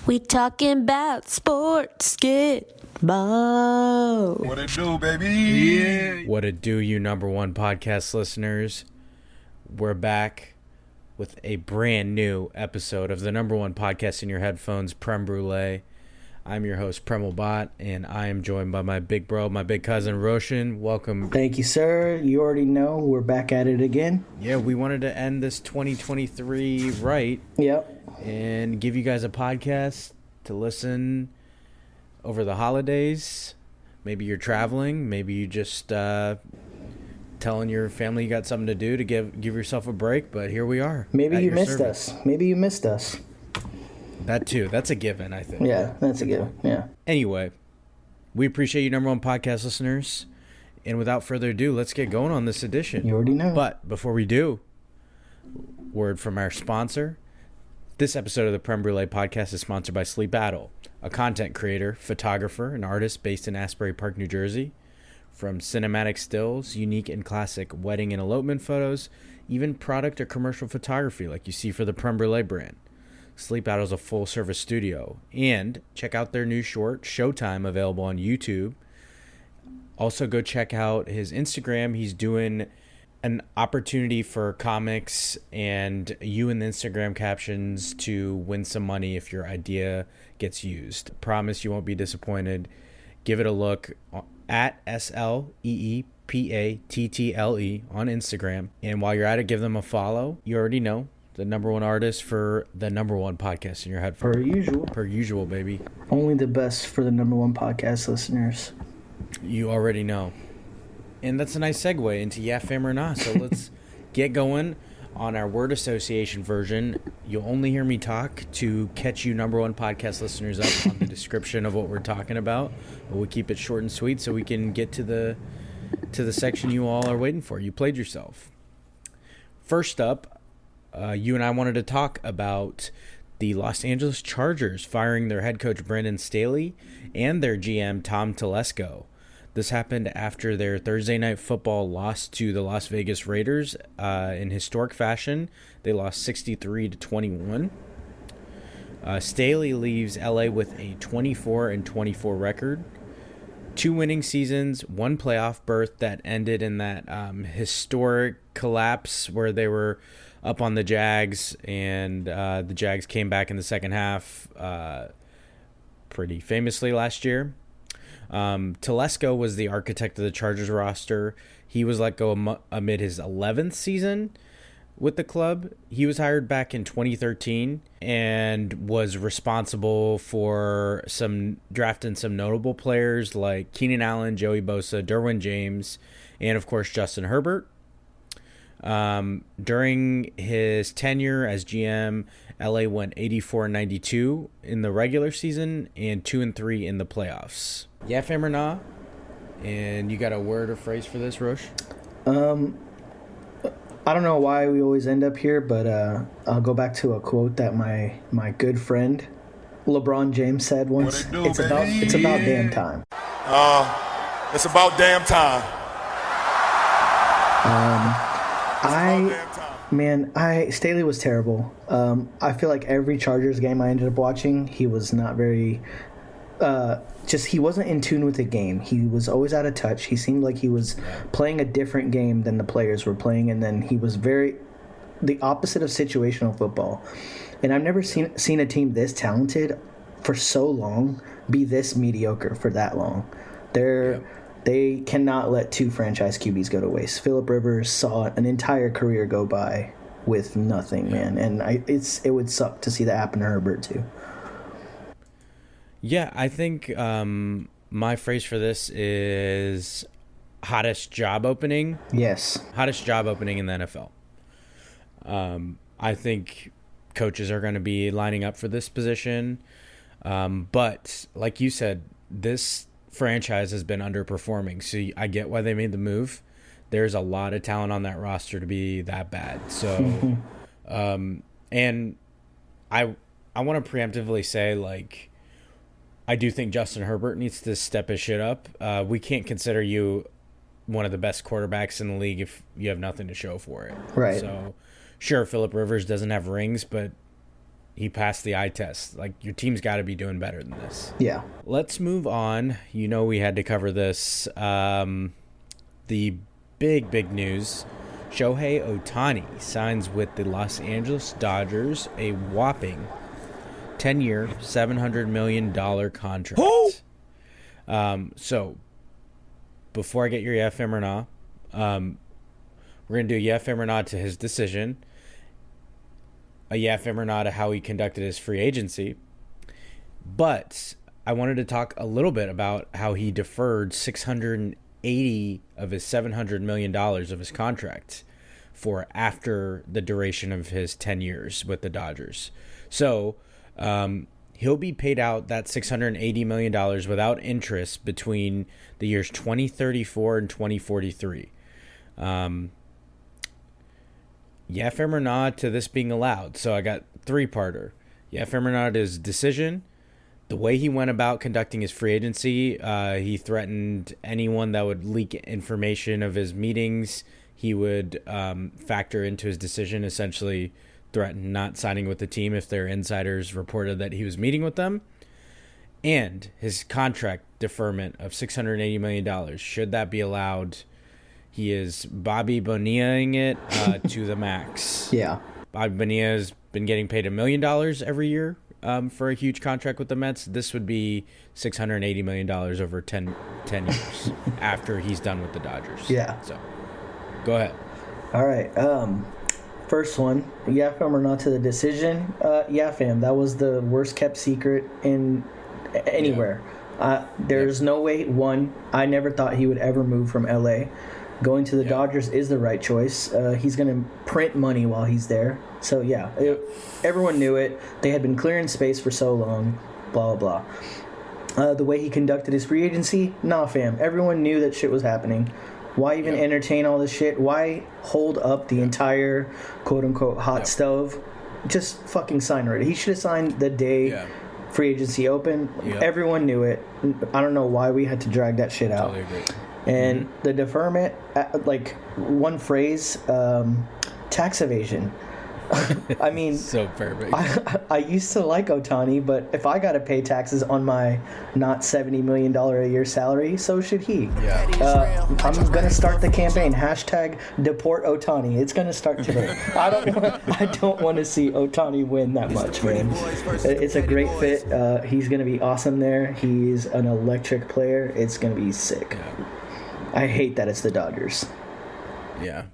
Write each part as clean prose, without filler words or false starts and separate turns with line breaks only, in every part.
We talking about sports, get ball.
What it do, baby? Yeah.
What it do, you number one podcast listeners? We're back with a brand new episode of the number one podcast in your headphones, Prem Brulee. I'm your host, Premal Bhatt, and I am joined by my big bro, my big cousin, Roshan. Welcome.
Thank you, sir. You already know we're back at it again.
Yeah, we wanted to end this 2023 right.
Yep.
And give you guys a podcast to listen over the holidays. Maybe you're traveling. Maybe you just telling your family you got something to do to give yourself a break. But here we are.
Maybe you missed us. Maybe you missed us.
That too. That's a given, I think.
Yeah, that's a given. Yeah.
Anyway, we appreciate you, number one podcast listeners. And without further ado, let's get going on this edition.
You already know.
But before we do, word from our sponsor. This episode of the Prem Brulee podcast is sponsored by Sleep Adel, a content creator, photographer, and artist based in Asbury Park, New Jersey. From cinematic stills, unique and classic wedding and elopement photos, even product or commercial photography like you see for the Prem Brulee brand. Sleep Adel is a full-service studio. And check out their new short, Showtime, available on YouTube. Also, go check out his Instagram. He's doing an opportunity for comics and you in the Instagram captions to win some money if your idea gets used. Promise you won't be disappointed. Give it a look at SLEEPATTLE on Instagram. And while you're at it, give them a follow. You already know, the number one artist for the number one podcast in your headphones. Per usual, baby.
Only the best for the number one podcast listeners.
You already know. And that's a nice segue into Yeah, Fam or Nah. So let's get going on our word association version. You'll only hear me talk to catch you number one podcast listeners up on the description of what we're talking about. But we keep it short and sweet so we can get to the section you all are waiting for. You played yourself. First up, you and I wanted to talk about the Los Angeles Chargers firing their head coach Brandon Staley and their GM Tom Telesco. This happened after their Thursday Night Football loss to the Las Vegas Raiders in historic fashion. They lost 63-21. Staley leaves LA with a 24-24 record, 2 winning seasons, 1 playoff berth that ended in that historic collapse where they were up on the Jags, and the Jags came back in the second half pretty famously last year. Telesco was the architect of the Chargers roster. He was let go amid his 11th season with the club. He was hired back in 2013 and was responsible for drafting some notable players like Keenan Allen, Joey Bosa, Derwin James, and of course Justin Herbert. During his tenure as GM, LA went 84-92 in the regular season and 2-3 in the playoffs. Yeah, fam or nah? And you got a word or phrase for this, Rosh?
I don't know why we always end up here, but I'll go back to a quote that my good friend LeBron James said once. It's about damn time.
It's about damn time.
Staley was terrible. I feel like every Chargers game I ended up watching, he was not very, he wasn't in tune with the game. He was always out of touch. He seemed like he was playing a different game than the players were playing, and then he was the opposite of situational football. And I've never seen a team this talented for so long be this mediocre for that long. They cannot let 2 franchise QBs go to waste. Phillip Rivers saw an entire career go by with nothing, man. And it would suck to see that happen to Herbert, too.
Yeah, I think my phrase for this is hottest job opening.
Yes.
Hottest job opening in the NFL. I think coaches are going to be lining up for this position. But like you said, this franchise has been underperforming, so I get why they made the move. There's a lot of talent on that roster to be that bad. So and I want to preemptively say, like, I do think Justin Herbert needs to step his shit up. We can't consider you one of the best quarterbacks in the league if you have nothing to show for it.
Right.
So sure, Phillip Rivers doesn't have rings, but he passed the eye test. Like, your team's got to be doing better than this.
Yeah.
Let's move on. You know, we had to cover this. The big news. Shohei Ohtani signs with the Los Angeles Dodgers a whopping 10-year, $700 million contract. So, before I get your yes or nah, we're going to do a yes or nah to his decision, a yes or nah to how he conducted his free agency. But I wanted to talk a little bit about how he deferred 680 of his $700 million of his contract for after the duration of his 10 years with the Dodgers. So he'll be paid out that $680 million without interest between the years 2034 and 2043. Yeah, or nah to this being allowed. So I got three-parter. Yeah, or nah to his decision. The way he went about conducting his free agency, he threatened anyone that would leak information of his meetings. He would factor into his decision, essentially threaten not signing with the team if their insiders reported that he was meeting with them. And his contract deferment of $680 million, should that be allowed, he is Bobby Bonilla-ing it to the max.
Yeah.
Bobby Bonilla has been getting paid $1 million every year for a huge contract with the Mets. This would be $680 million over 10 years after he's done with the Dodgers.
Yeah.
So, go ahead.
All right. First one, yeah, fam or not to the decision. Yeah, fam, that was the worst kept secret in anywhere. There's no way. One, I never thought he would ever move from LA. Going to the Dodgers is the right choice. He's going to print money while he's there. So, everyone knew it. They had been clearing space for so long, blah, blah, blah. The way he conducted his free agency, nah, fam. Everyone knew that shit was happening. Why even entertain all this shit? Why hold up the entire quote-unquote hot stove? Just fucking sign it. He should have signed the day free agency opened. Everyone knew it. I don't know why we had to drag that shit out.
Totally agree.
And the deferment, like one phrase, tax evasion. I mean,
so perfect.
I used to like Ohtani, but if I got to pay taxes on my not $70 million a year salary, so should he. I'm going to start the campaign. Hashtag deport Ohtani. It's going to start today. I don't want to see Ohtani win that much, man. It's a great fit. He's going to be awesome there. He's an electric player. It's going to be sick. I hate that it's the Dodgers.
Yeah.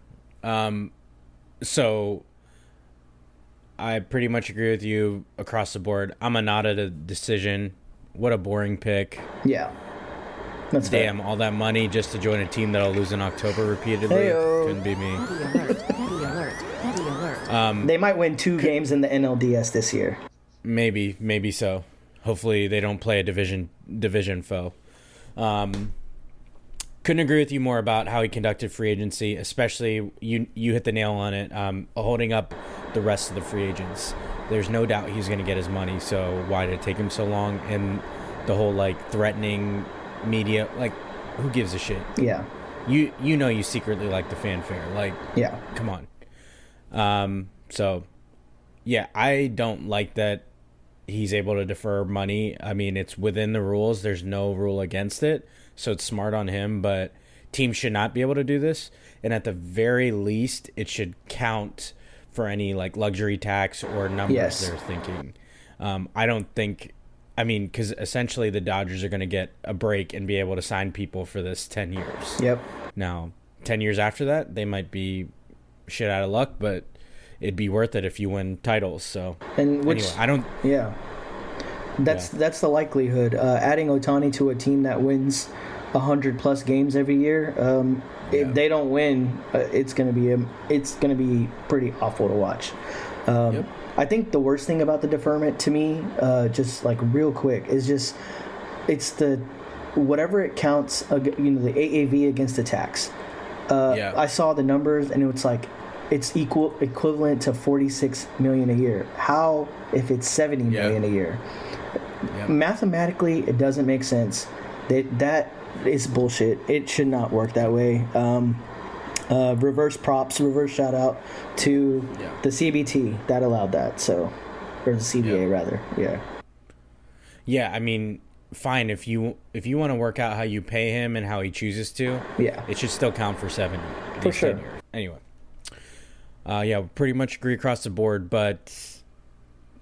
So I pretty much agree with you across the board. I'm a nod at a decision. What a boring pick.
Yeah. That's
Damn,
fair.
all that money just to join a team that'll lose in October repeatedly.
Hey-o.
Couldn't be me.
Eddie alert.
They might win 2 games in the NLDS this year.
Maybe so. Hopefully they don't play a division foe. Couldn't agree with you more about how he conducted free agency, especially you hit the nail on it, holding up the rest of the free agents. There's no doubt he's going to get his money, so why did it take him so long? And the whole, like, threatening media, like, who gives a shit?
Yeah.
You know you secretly like the fanfare. Like, come on. So, yeah, I don't like that he's able to defer money. I mean, it's within the rules. There's no rule against it. So it's smart on him, but teams should not be able to do this. And at the very least, it should count for any like luxury tax or numbers they're thinking. I don't think, because essentially the Dodgers are going to get a break and be able to sign people for this 10 years.
Yep.
Now, 10 years after that, they might be shit out of luck, but it'd be worth it if you win titles. So anyway, I don't.
Yeah. That's the likelihood. Adding Ohtani to a team that wins 100+ games every year, if they don't win, it's gonna be pretty awful to watch. I think the worst thing about the deferment to me, just like real quick, is just it's the whatever it counts, the AAV against the tax. I saw the numbers and it's like it's equivalent to $46 million a year. How if it's $70 million a year? Mathematically, it doesn't make sense. That is bullshit. It should not work that way. Reverse shout out to the CBT that allowed that. So or the CBA rather. Yeah.
Yeah, I mean, fine if you want to work out how you pay him and how he chooses to.
Yeah.
It should still count for 7
For sure.
10 years. Anyway. Yeah, pretty much agree across the board, but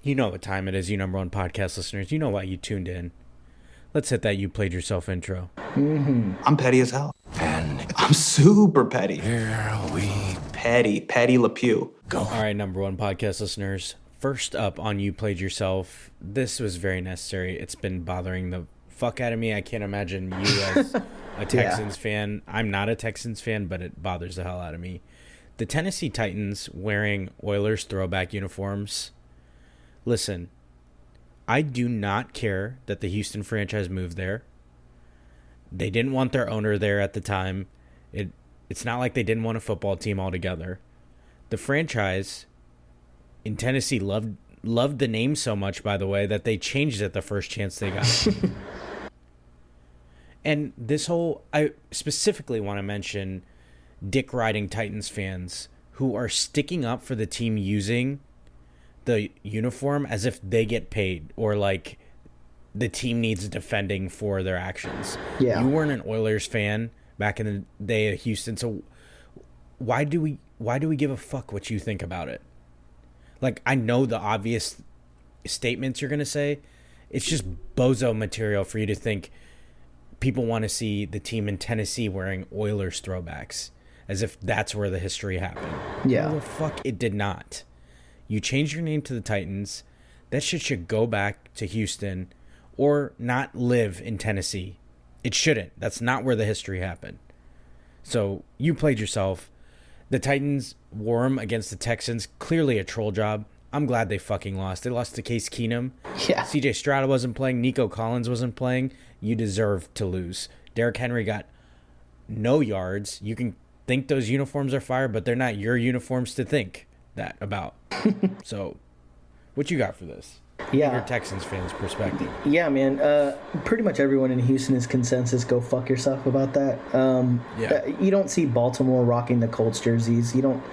you know what time it is, you number one podcast listeners. You know why you tuned in. Let's hit that You Played Yourself intro.
Mm-hmm.
I'm petty as hell. And I'm super petty.
Here we
Petty Le Pew.
go.
All right, number one podcast listeners. First up on You Played Yourself. This was very necessary. It's been bothering the fuck out of me. I can't imagine you as a Texans fan. I'm not a Texans fan, but it bothers the hell out of me. The Tennessee Titans wearing Oilers throwback uniforms. Listen, I do not care that the Houston franchise moved there. They didn't want their owner there at the time. It's not like they didn't want a football team altogether. The franchise in Tennessee loved the name so much, by the way, that they changed it the first chance they got. And I specifically want to mention dick riding Titans fans who are sticking up for the team using the uniform as if they get paid or like the team needs defending for their actions.
Yeah.
You weren't an Oilers fan back in the day of Houston, so why do we give a fuck what you think about it? Like, I know the obvious statements you're going to say. It's just bozo material for you to think people want to see the team in Tennessee wearing Oilers throwbacks as if that's where the history happened.
Yeah.
No, the fuck it did not. You changed your name to the Titans. That shit should go back to Houston or not live in Tennessee. It shouldn't. That's not where the history happened. So you played yourself. The Titans wore them against the Texans. Clearly a troll job. I'm glad they fucking lost. They lost to Case Keenum.
Yeah.
CJ Stroud wasn't playing. Nico Collins wasn't playing. You deserve to lose. Derrick Henry got no yards. You can think those uniforms are fire, but they're not your uniforms to think that about. So, what you got for this?
Yeah.
Your Texans fans' perspective.
Yeah, man. Pretty much everyone in Houston is consensus. Go fuck yourself about that. You don't see Baltimore rocking the Colts jerseys. You don't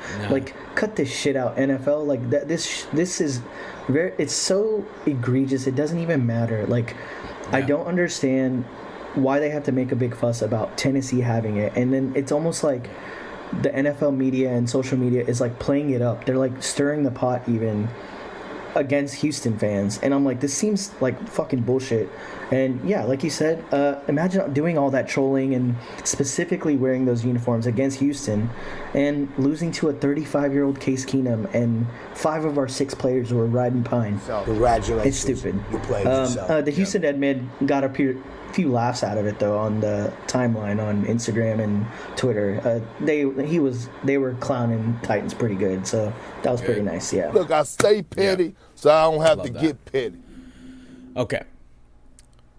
cut this shit out. NFL like that. This is very. It's so egregious. It doesn't even matter. Like, I don't understand why they have to make a big fuss about Tennessee having it, and then it's almost like the NFL media and social media is like playing it up. They're like stirring the pot even against Houston fans, and I'm like, this seems like fucking bullshit. And yeah, like you said, imagine doing all that trolling and specifically wearing those uniforms against Houston and losing to a 35-year-old Case Keenum, and 5 of our 6 players were riding pine.
Congratulations.
It's stupid.
You played yourself.
The Houston admin got a few laughs out of it though on the timeline on Instagram and Twitter. They were clowning Titans pretty good, so that was pretty nice. Yeah.
Look, I stay petty, so I don't have to get petty.
Okay.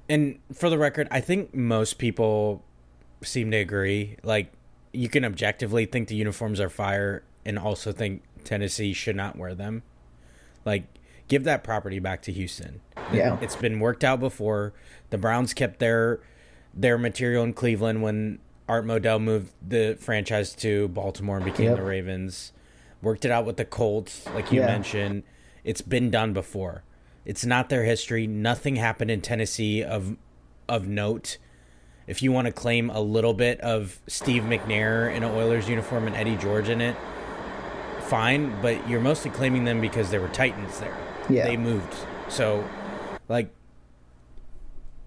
And for the record, I think most people seem to agree. Like, you can objectively think the uniforms are fire and also think Tennessee should not wear them. Like, give that property back to Houston.
Yeah.
It's been worked out before. The Browns kept their material in Cleveland when Art Modell moved the franchise to Baltimore and became the Ravens. Worked it out with the Colts, like you mentioned. It's been done before. It's not their history. Nothing happened in Tennessee of note. If you want to claim a little bit of Steve McNair in an Oilers uniform and Eddie George in it, fine, but you're mostly claiming them because there were Titans there.
Yeah.
They moved. So, like,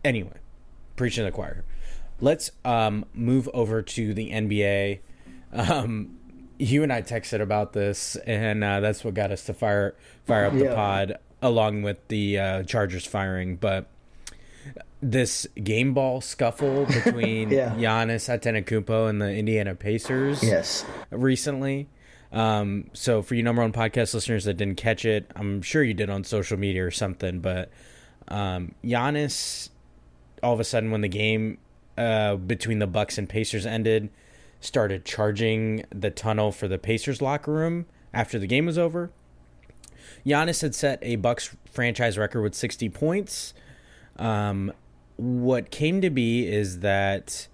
anyway, preaching to the choir. Let's move over to the NBA. You and I texted about this, and that's what got us to fire up the pod, along with the Chargers firing. But this game ball scuffle between Giannis Antetokounmpo and the Indiana Pacers recently. So for you number one podcast listeners that didn't catch it, I'm sure you did on social media or something, but Giannis, all of a sudden when the game between the Bucks and Pacers ended, started charging the tunnel for the Pacers locker room after the game was over. Giannis had set a Bucks franchise record with 60 points. What came to be is that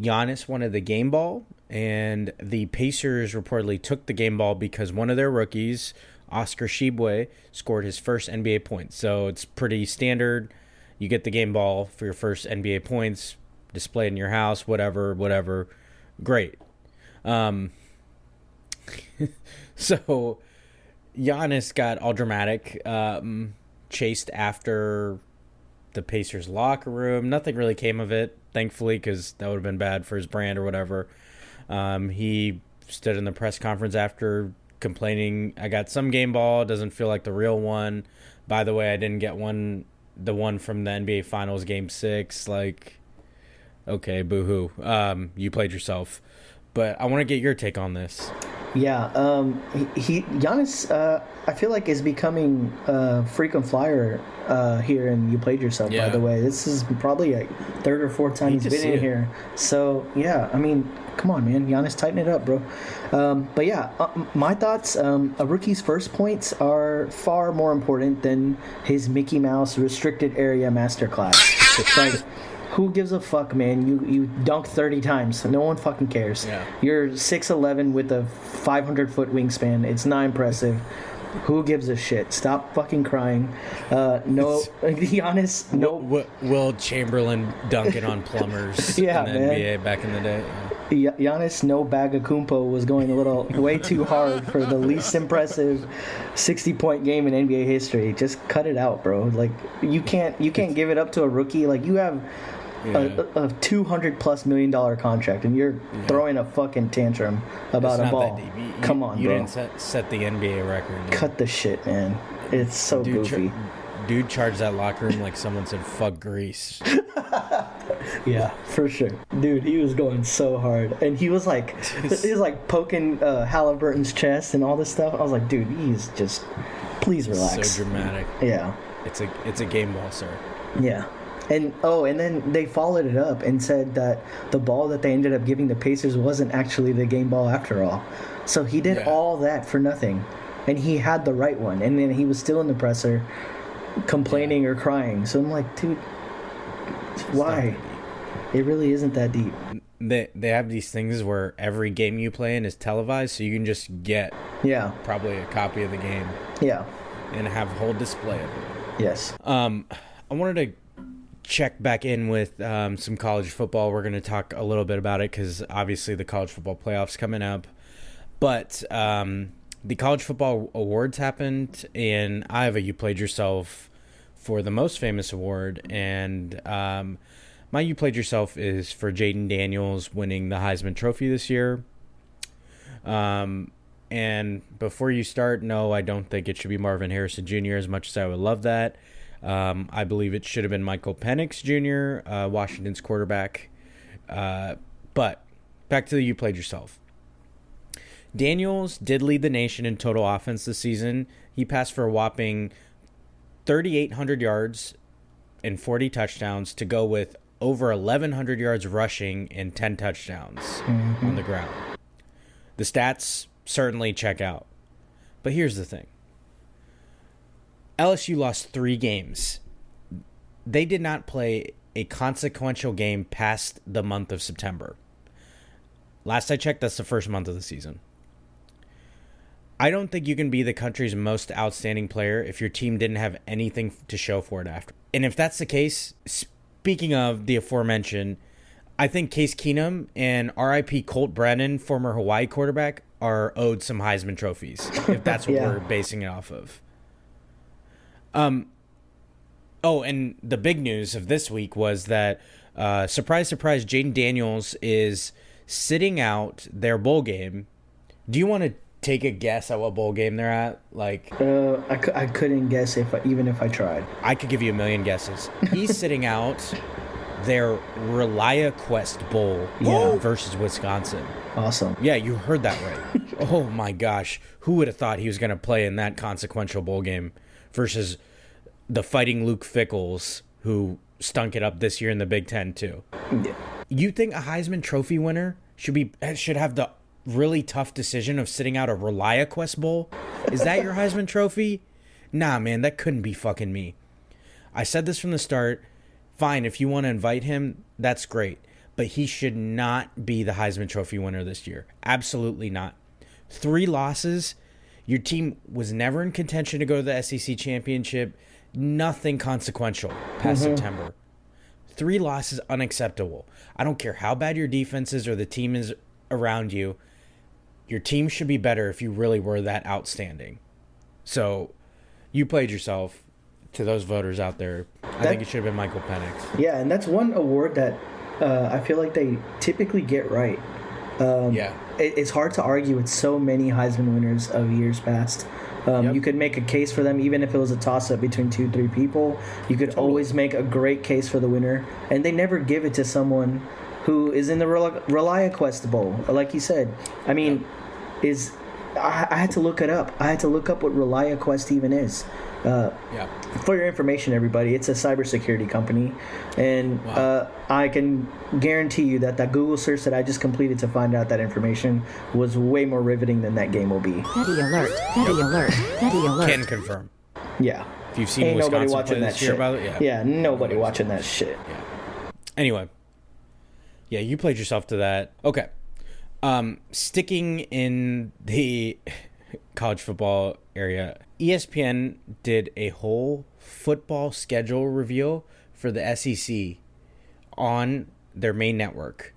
Giannis wanted the game ball, and the Pacers reportedly took the game ball because one of their rookies, Oscar Tshiebwe scored his first NBA points. So it's pretty standard. You get the game ball for your first NBA points, display it in your house, whatever. Great. So Giannis got all dramatic, chased after the Pacers locker room. Nothing really came of it, thankfully, because that would have been bad for his brand or whatever. He stood in the press conference after complaining, I got some game ball, it doesn't feel like the real one. By the way, I didn't get the one from the NBA Finals Game 6. Like, okay, boo-hoo. You played yourself. But I want to get your take on this.
Yeah, Giannis, I feel like is becoming a frequent flyer here, and you played yourself.
Yeah.
By the way, this is probably like third or fourth time he's been in here. So yeah, I mean, come on, man, Giannis, tighten it up, bro. But yeah, my thoughts. A rookie's first points are far more important than his Mickey Mouse restricted area masterclass. Like, who gives a fuck, man? You dunked 30 times. No one fucking cares.
Yeah.
You're 6'11" with a 500-foot wingspan. It's not impressive. Who gives a shit? Stop fucking crying. No, Giannis, no.
Will Chamberlain dunking on plumbers
Yeah,
in the
man.
NBA back in the day.
Giannis, no bag of Kumpo was going a little way too hard for the least impressive 60-point game in NBA history. Just cut it out, bro. Like, you can't give it up to a rookie. Like, you have a $200+ million contract, and you're throwing a fucking tantrum about a ball. Come on,
you
bro.
didn't set the NBA record.
Cut the shit, man. It's so goofy.
Dude charged that locker room like someone said, fuck Greece.
Yeah, for sure. Dude, he was going so hard. And he was like poking Halliburton's chest and all this stuff. I was like, dude, he's just, please relax.
So dramatic.
Yeah.
It's a game ball, sir.
Yeah. And then they followed it up and said that the ball that they ended up giving the Pacers wasn't actually the game ball after all. So he did all that for nothing. And he had the right one. And then he was still in the presser complaining or crying. So I'm like, dude, why? It really isn't that deep.
They have these things where every game you play in is televised, so you can just get probably a copy of the game.
Yeah.
And have a whole display of it.
Yes.
I wanted to check back in with some college football. We're going to talk a little bit about it because obviously the college football playoffs coming up. But the college football awards happened, and Iowa, you played yourself for the most famous award. And my You Played Yourself is for Jaden Daniels winning the Heisman Trophy this year. And before you start, no, I don't think it should be Marvin Harrison Jr. as much as I would love that. I believe it should have been Michael Penix Jr., Washington's quarterback. But back to the You Played Yourself. Daniels did lead the nation in total offense this season. He passed for a whopping 3,800 yards and 40 touchdowns to go with over 1,100 yards rushing and 10 touchdowns on the ground. The stats certainly check out. But here's the thing. LSU lost 3 games. They did not play a consequential game past the month of September. Last I checked, that's the first month of the season. I don't think you can be the country's most outstanding player if your team didn't have anything to show for it after. And if that's the case, speaking of the aforementioned, I think Case Keenum and R.I.P. Colt Brennan, former Hawaii quarterback, are owed some Heisman trophies, if that's what we're basing it off of. Oh, and the big news of this week was that, surprise, surprise, Jaden Daniels is sitting out their bowl game. Do you want to take a guess at what bowl game they're at? Like,
I couldn't guess even if I tried.
I could give you a million guesses. He's sitting out their Relia Quest Bowl versus Wisconsin.
Awesome.
Yeah, you heard that right. Oh my gosh. Who would have thought he was going to play in that consequential bowl game versus the Fighting Luke Fickles, who stunk it up this year in the Big Ten too? Yeah. You think a Heisman Trophy winner should have the really tough decision of sitting out a Relia Quest Bowl? Is that your Heisman Trophy? Nah, man, that couldn't be fucking me. I said this from the start. Fine, if you want to invite him, that's great. But he should not be the Heisman Trophy winner this year. Absolutely not. 3 losses. Your team was never in contention to go to the SEC championship. Nothing consequential past September. 3 losses, unacceptable. I don't care how bad your defense is or the team is around you. Your team should be better if you really were that outstanding. So you played yourself. To those voters out there, I think it should have been Michael Penix.
Yeah, and that's one award that I feel like they typically get right. It's hard to argue with so many Heisman winners of years past. You could make a case for them even if it was a toss-up between 2-3 people. You could always make a great case for the winner, and they never give it to someone who is in the Reliquest Bowl. Like you said, I mean, I had to look it up. I had to look up what Reliquest even is. For your information, everybody, it's a cybersecurity company, and I can guarantee you that Google search that I just completed to find out that information was way more riveting than that game will be.
Petty alert. Petty alert. Petty alert.
Can confirm.
Yeah.
If you've seen
Ain't nobody
Wisconsin
watching
play
that
this year
shit.
about it,
Yeah, nobody watching that shit.
Anyway, you played yourself to that. Okay. Sticking in the college football area, ESPN did a whole football schedule reveal for the SEC on their main network.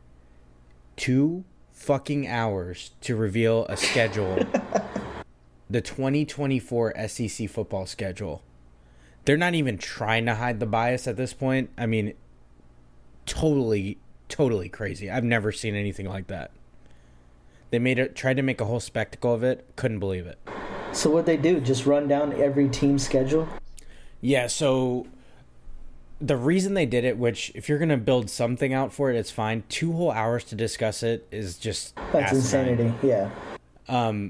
2 fucking hours to reveal a schedule. The 2024 SEC football schedule. They're not even trying to hide the bias at this point. I mean, totally crazy. I've never seen anything like that. They tried to make a whole spectacle of it. Couldn't believe it.
So what'd they do? Just run down every team's schedule?
Yeah, so the reason they did it, which if you're going to build something out for it, it's fine. 2 whole hours to discuss it is just
That's
asinine.
insanity, yeah.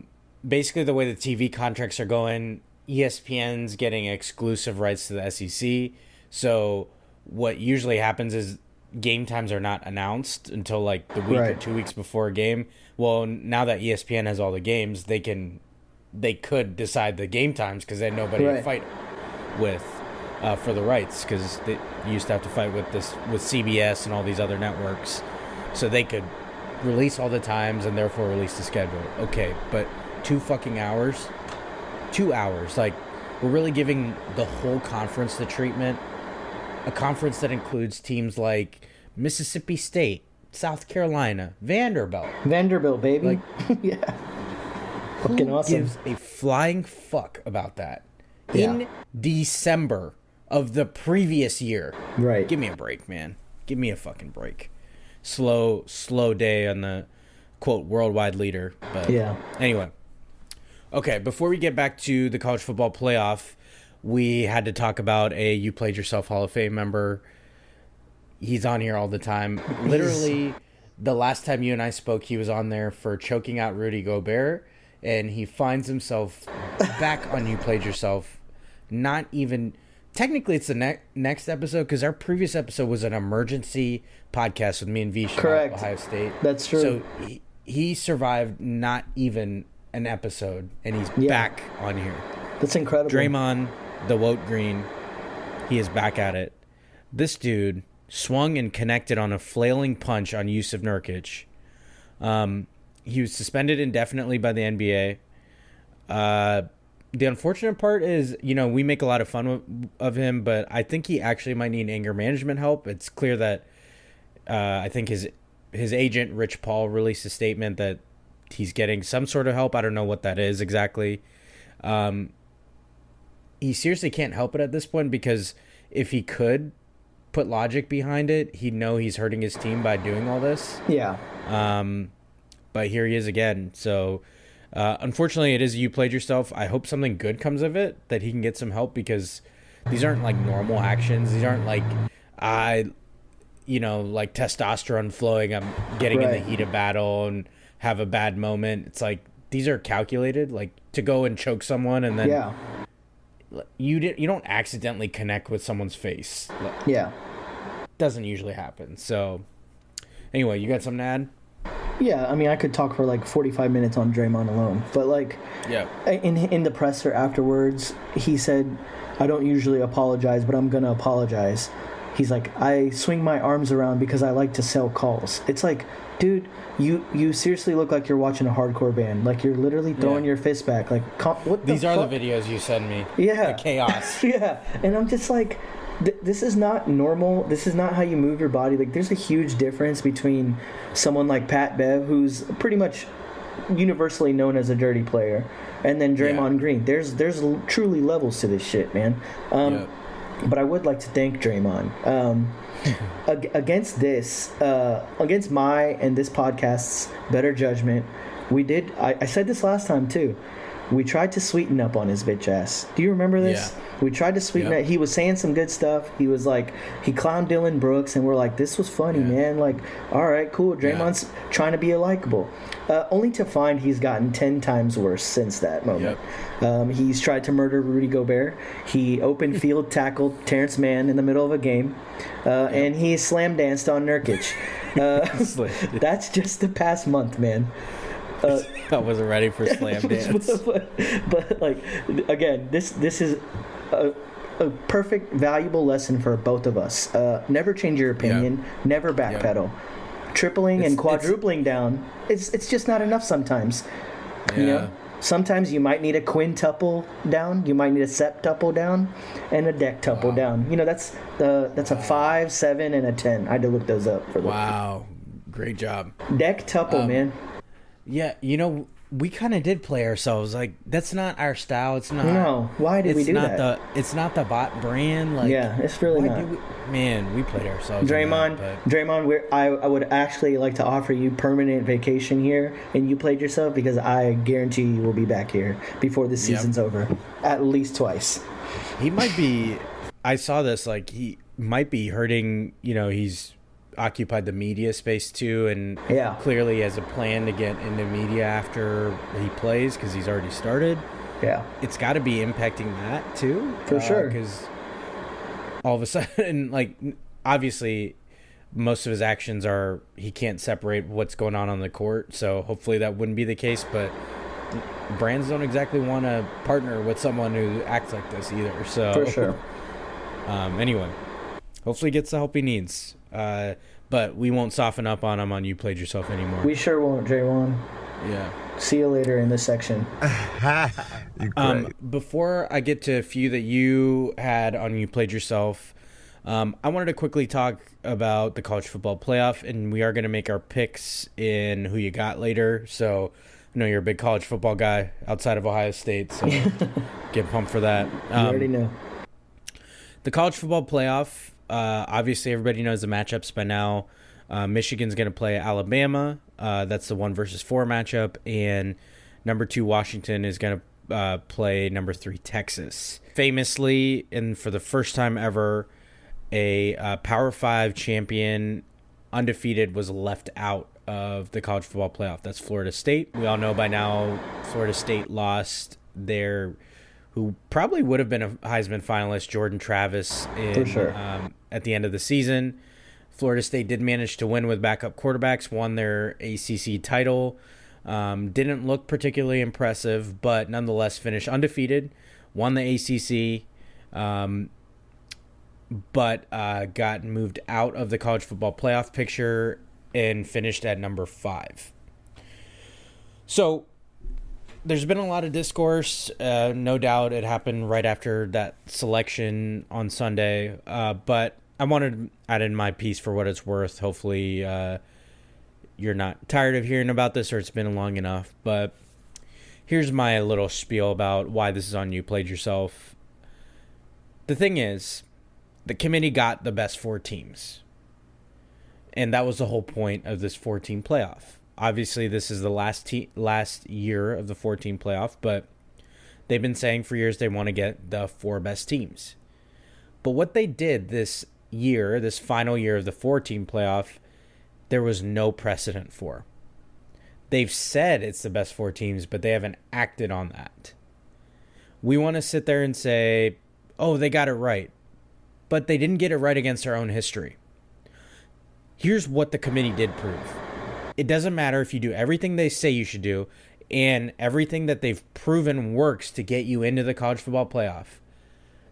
Basically, the way the TV contracts are going, ESPN's getting exclusive rights to the SEC. So what usually happens is game times are not announced until like the week or 2 weeks before a game. Well, now that ESPN has all the games, they could decide the game times because they had nobody to fight with for the rights, because they used to have to fight with CBS and all these other networks. So they could release all the times and therefore release the schedule. Okay, but 2 fucking hours? 2 hours. Like, we're really giving the whole conference the treatment. A conference that includes teams like Mississippi State, South Carolina, Vanderbilt.
Vanderbilt, baby.
Like,
yeah. Fucking awesome.
Gives a flying fuck about that?
Yeah.
In December of the previous year.
Right.
Give me a break, man. Give me a fucking break. Slow day on the, quote, worldwide leader. But anyway. Okay, before we get back to the college football playoff, we had to talk about a You Played Yourself Hall of Fame member. He's on here all the time. Literally, the last time you and I spoke, he was on there for choking out Rudy Gobert, and he finds himself back on You Played Yourself. Not even... Technically, it's the next episode, because our previous episode was an emergency podcast with me and Vish about Ohio State.
That's true.
So he survived not even an episode, and he's back on here.
That's incredible.
Draymond, the Woat Green, he is back at it. This dude swung and connected on a flailing punch on Yusuf Nurkic. He was suspended indefinitely by the NBA. The unfortunate part is, we make a lot of fun of him, but I think he actually might need anger management help. It's clear that I think his agent, Rich Paul, released a statement that he's getting some sort of help. I don't know what that is exactly. He seriously can't help it at this point, because if he could put logic behind it, he'd know he's hurting his team by doing all this.
Yeah.
But here he is again. So, unfortunately, it is You Played Yourself. I hope something good comes of it, that he can get some help, because these aren't like normal actions. These aren't like, like testosterone flowing. I'm getting in the heat of battle and have a bad moment. It's like, these are calculated, like to go and choke someone and then you don't accidentally connect with someone's face. Doesn't usually happen. So anyway, you got something to add?
Yeah, I mean, I could talk for like 45 minutes on Draymond alone, but like, in the presser afterwards, he said, "I don't usually apologize, but I'm gonna apologize." He's like, I swing my arms around because I like to sell calls. It's like, dude, you seriously look like you're watching a hardcore band. Like you're literally throwing your fist back. Like, what the
These are the videos you send me.
Yeah.
The chaos.
Yeah. And I'm just like, this is not normal. This is not how you move your body. Like, there's a huge difference between someone like Pat Bev, who's pretty much universally known as a dirty player, and then Draymond Green. There's truly levels to this shit, man. But I would like to thank Draymond. Against this, against my and this podcast's better judgment, we did. I said this last time too. We tried to sweeten up on his bitch ass. Do you remember this?
Yeah.
We tried to sweeten up. He was saying some good stuff. He was like, he clowned Dylan Brooks, and we're like, this was funny, man. Like, all right, cool. Draymond's trying to be likable. Only to find he's gotten 10 times worse since that moment. He's tried to murder Rudy Gobert. He open field tackled Terrence Mann in the middle of a game. And he slam danced on Nurkic. That's just the past month, man.
I wasn't ready for slam dance.
but like, again, this is a perfect, valuable lesson for both of us. Never change your opinion. Never backpedal. Tripling and quadrupling down. It's just not enough sometimes. You know, sometimes you might need a quintuple down. You might need a septuple down, and a dectuple down. You know, that's a 5, 7, and a 10. I had to look those up for
Wow, great job.
Dectuple, man.
Yeah, you know, we kind of did play ourselves. Like, that's not our style. It's not.
No, why did we do that?
It's not the bot brand. Like,
yeah, it's really not.
We played ourselves.
Draymond, I would actually like to offer you permanent vacation here, and you played yourself, because I guarantee you will be back here before the season's over, at least twice.
He might be. I saw this. Like, he might be hurting. You know, he's occupied the media space too, and clearly has a plan to get into media after he plays, because he's already started. It's got to be impacting that too,
for sure,
because all of a sudden, like, obviously most of his actions are, he can't separate what's going on the court, so hopefully that wouldn't be the case. But brands don't exactly want to partner with someone who acts like this either, so
for sure.
Anyway, hopefully he gets the help he needs. But we won't soften up on him on You Played Yourself anymore.
We sure won't, J1.
Yeah.
See you later in this section.
Before I get to a few that you had on You Played Yourself, I wanted to quickly talk about the college football playoff, and we are going to make our picks in Who You Got later. So I know you're a big college football guy outside of Ohio State, so get pumped for that.
You already know.
The college football playoff, obviously everybody knows the matchups by now. Michigan's going to play Alabama. That's the 1 versus 4 matchup. And number 2 Washington is going to play number 3 Texas. Famously, and for the first time ever, a Power 5 champion, undefeated, was left out of the college football playoff. That's Florida State. We all know by now Florida State lost their, who probably would have been a Heisman finalist, Jordan Travis, at the end of the season. Florida State did manage to win with backup quarterbacks, won their ACC title. Didn't look particularly impressive, but nonetheless finished undefeated, won the ACC, but got moved out of the college football playoff picture and finished at number 5. So there's been a lot of discourse. No doubt it happened right after that selection on Sunday. But I wanted to add in my piece for what it's worth. Hopefully you're not tired of hearing about this, or it's been long enough. But here's my little spiel about why this is on You Played Yourself. The thing is, the committee got the best 4 teams. And that was the whole point of this 4-team playoff. Obviously, this is the last year of the 4-team playoff, but they've been saying for years they want to get the 4 best teams. But what they did this year, this final year of the 4-team playoff, there was no precedent for. They've said it's the best 4 teams, but they haven't acted on that. We want to sit there and say, oh, they got it right. But they didn't get it right against our own history. Here's what the committee did prove. It doesn't matter if you do everything they say you should do and everything that they've proven works to get you into the college football playoff.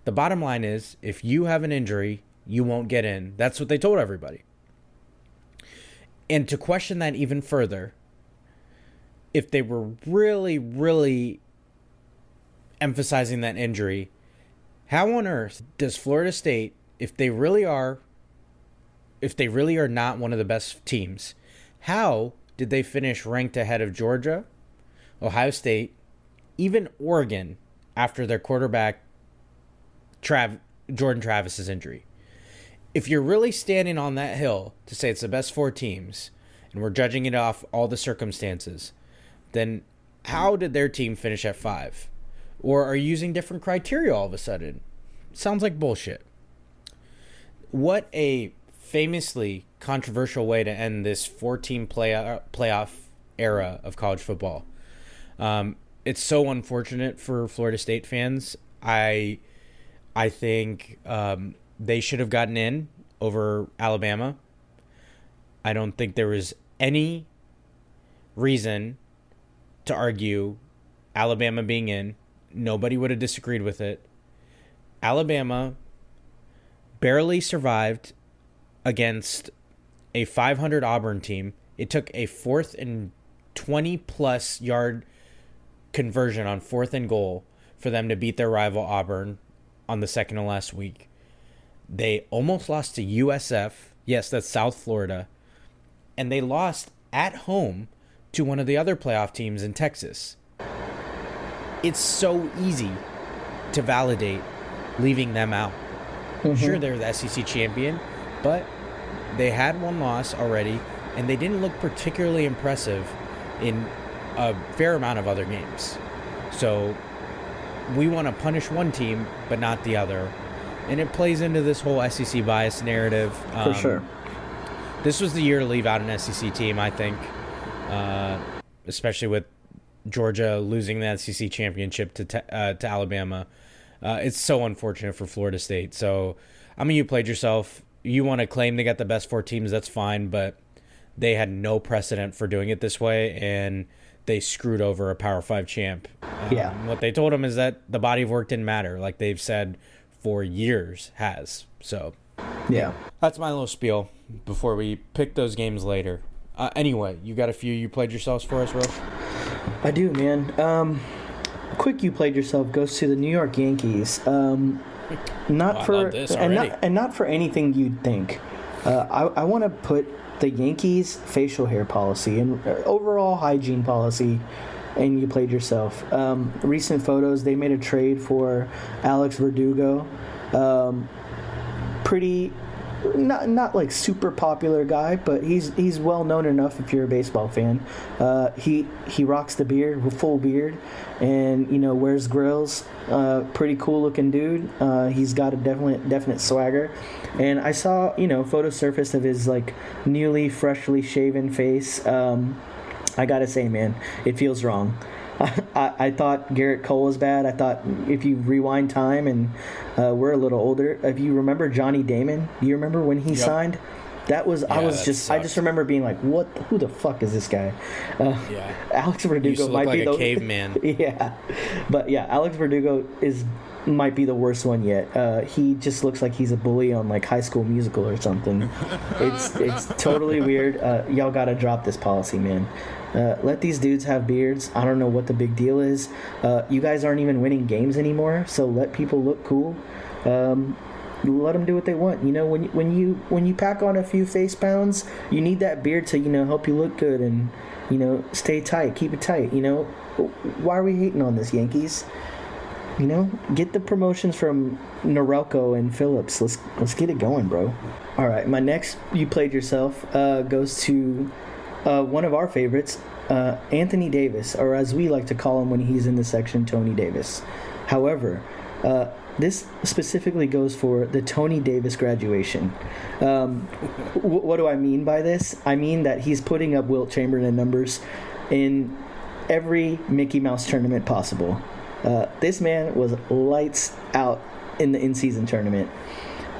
The bottom line is, if you have an injury you won't get in. That's what they told everybody. And to question that even further, if they were really, really emphasizing that injury, how on earth does Florida State, if they really are not one of the best teams, how did they finish ranked ahead of Georgia, Ohio State, even Oregon after their quarterback Jordan Travis's injury? If you're really standing on that hill to say it's the best 4 teams, and we're judging it off all the circumstances, then how did their team finish at 5? Or are you using different criteria all of a sudden? Sounds like bullshit. What a famously controversial way to end this 4-team playoff era of college football. It's so unfortunate for Florida State fans. I think they should have gotten in over Alabama. I don't think there was any reason to argue Alabama being in. Nobody would have disagreed with it. Alabama barely survived against a 500 Auburn team. It took a 4th and 20-plus yard conversion on 4th and goal for them to beat their rival Auburn on the second to last week. They almost lost to USF. Yes, that's South Florida. And they lost at home to one of the other playoff teams in Texas. It's so easy to validate leaving them out. Sure, they're the SEC champion, but they had one loss already, and they didn't look particularly impressive in a fair amount of other games. So we want to punish one team, but not the other. And it plays into this whole SEC bias narrative.
For sure.
This was the year to leave out an SEC team, I think, especially with Georgia losing the SEC championship to Alabama. It's so unfortunate for Florida State. So, I mean, you played yourself. You want to claim they got the best 4 teams, that's fine, but they had no precedent for doing it this way, and they screwed over a Power 5 champ. What they told them is that the body of work didn't matter, like they've said for years has. So,
yeah.
That's my little spiel before we pick those games later. Anyway, you got a few you played yourselves for us, Roche?
I do, man. Quick you played yourself goes to the New York Yankees. Not for anything you'd think. I want to put the Yankees facial hair policy and overall hygiene policy, and you played yourself. Recent photos, they made a trade for Alex Verdugo. Pretty not like super popular guy, but he's well known enough if you're a baseball fan. He rocks the beard, full beard, and wears grills. Pretty cool looking dude. He's got a definite swagger. And I saw photos surfaced of his like newly freshly shaven face. I gotta say, man, it feels wrong. I thought Garrett Cole was bad. I thought if you rewind time and we're a little older, if you remember Johnny Damon, do you remember when he signed? That was I just remember being like, what? Who the fuck is this guy? Alex Verdugo might be the caveman. But Alex Verdugo might be the worst one yet. He just looks like he's a bully on like High School Musical or something. It's totally weird. Y'all gotta drop this policy, man. Let these dudes have beards. I don't know what the big deal is. You guys aren't even winning games anymore, so let people look cool. Let them do what they want. When you pack on a few face pounds, you need that beard to help you look good and stay tight, keep it tight. Why are we hating on this, Yankees? Get the promotions from Norelco and Phillips. Let's get it going, bro. All right, my next you played yourself goes to one of our favorites, Anthony Davis, or as we like to call him when he's in the section, Tony Davis. However, this specifically goes for the Tony Davis graduation. What do I mean by this? I mean that he's putting up Wilt Chamberlain numbers in every Mickey Mouse tournament possible. This man was lights out in the in-season tournament.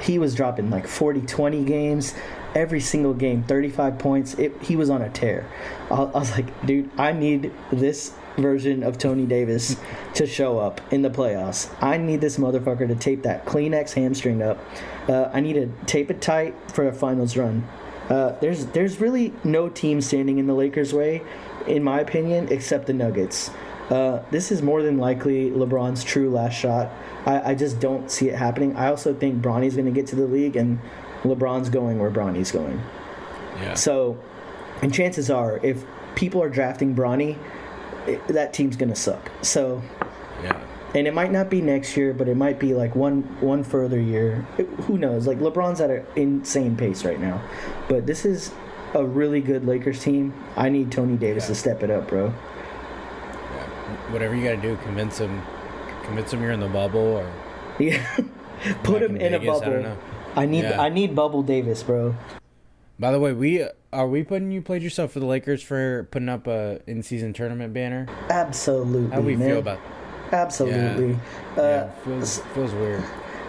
He was dropping like 40-20 games. Every single game, 35 points. He was on a tear. I was like, dude, I need this version of Tony Davis to show up in the playoffs. I need this motherfucker to tape that Kleenex hamstring up. I need to tape it tight for a finals run. There's really no team standing in the Lakers' way, in my opinion, except the Nuggets. This is more than likely LeBron's true last shot. I just don't see it happening. I also think Bronny's going to get to the league, and LeBron's going where Bronny's going.
Yeah.
So, and chances are, if people are drafting Bronny, that team's going to suck. So,
Yeah.
and it might not be next year, but it might be like one further year. Who knows? Like, LeBron's at an insane pace right now. But this is a really good Lakers team. I need Tony Davis to step it up, bro.
Whatever you got to do, convince him you're in the bubble, or
Yeah. Put him in a
Vegas, I don't
bubble.
know.
I need Bubble Davis, bro.
By the way, you played yourself for the Lakers for putting up a in-season tournament banner?
Absolutely.
How do we
man.
feel about
Absolutely.
feels weird.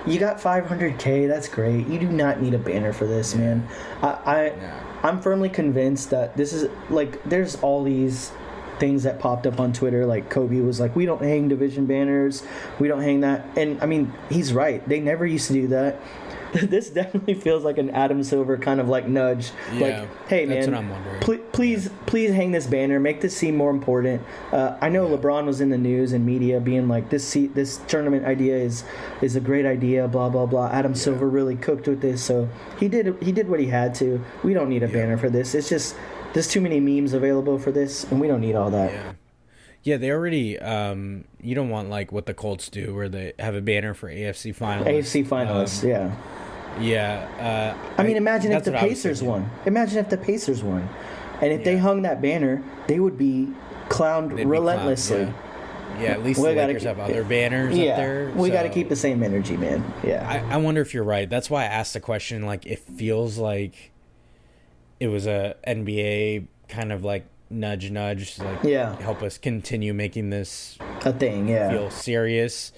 You got 500K. That's great. You do not need a banner for this, man. I'm firmly convinced that this is like, there's all these things that popped up on Twitter. Like Kobe was like, we don't hang division banners. We don't hang that. And I mean, he's right. They never used to do that. This definitely feels like an Adam Silver kind of like nudge.
Yeah,
like, hey
that's
man,
what I'm wondering.
please hang this banner. Make this seem more important. I know LeBron was in the news and media being like, this tournament idea is a great idea. Blah blah blah. Adam Silver really cooked with this, so he did what he had to. We don't need a banner for this. It's just there's too many memes available for this, and we don't need all that.
Yeah, they already. You don't want like what the Colts do, where they have a banner for AFC finalists.
AFC finalists, yeah.
Yeah.
I mean, imagine if
that's
the
what I was
Pacers
thinking.
won. Imagine if the Pacers won. And if they hung that banner, they would be clowned
They'd be
relentlessly.
clowned, yeah, at least
We
the
gotta
Lakers
keep-
have other banners up there.
We got to
so-
keep the same energy, man. Yeah.
I wonder if you're right. That's why I asked the question. Like, it feels like it was a NBA kind of like nudge, like help us continue making this
A thing, yeah.
feel serious.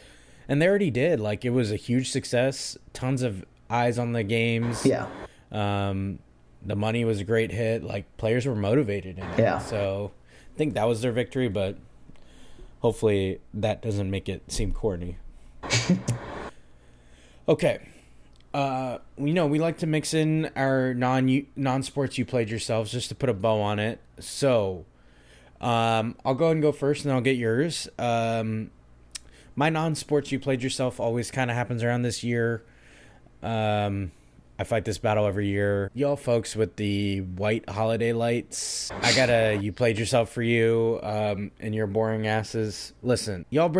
And they already did. Like, it was a huge success. Tons of eyes on the games.
Yeah.
The money was a great hit. Like, players were motivated in it.
Yeah.
So I think that was their victory, but hopefully that doesn't make it seem corny. Okay. We like to mix in our non-sports you played yourselves just to put a bow on it. So I'll go ahead and go first, and then I'll get yours. My non-sports you played yourself always kind of happens around this year. I fight this battle every year. Y'all folks with the white holiday lights. I got a you played yourself for you and your boring asses. Listen, y'all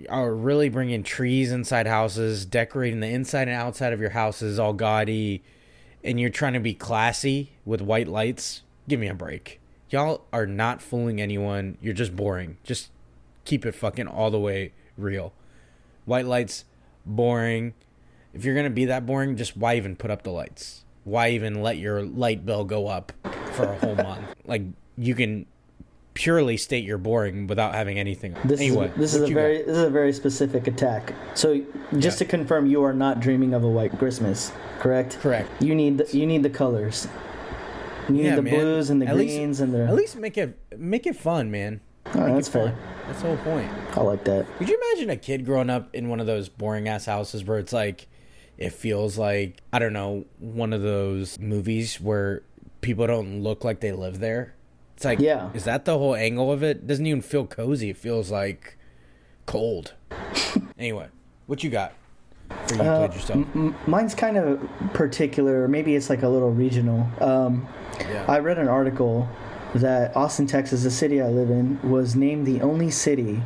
are really bringing trees inside houses, decorating the inside and outside of your houses all gaudy, and you're trying to be classy with white lights. Give me a break. Y'all are not fooling anyone. You're just boring. Just keep it fucking all the way real. White lights, boring. If you're going to be that boring, just why even put up the lights? Why even let your light bill go up for a whole month? Like, you can purely state you're boring without having anything.
This
Anyway,
is a very specific attack. So just to confirm, you are not dreaming of a white Christmas, correct?
Correct.
You need the colors. You need the blues and the greens and the.
At least make it fun, man.
Oh, that's fair.
That's the whole point.
I like that.
Could you imagine a kid growing up in one of those boring ass houses where it's like, it feels like, I don't know, one of those movies where people don't look like they live there? It's like, is that the whole angle of it? It doesn't even feel cozy. It feels like cold. Anyway, what you got for you played yourself?
Mine's kind of particular. Maybe it's like a little regional. I read an article that Austin, Texas, the city I live in, was named the only city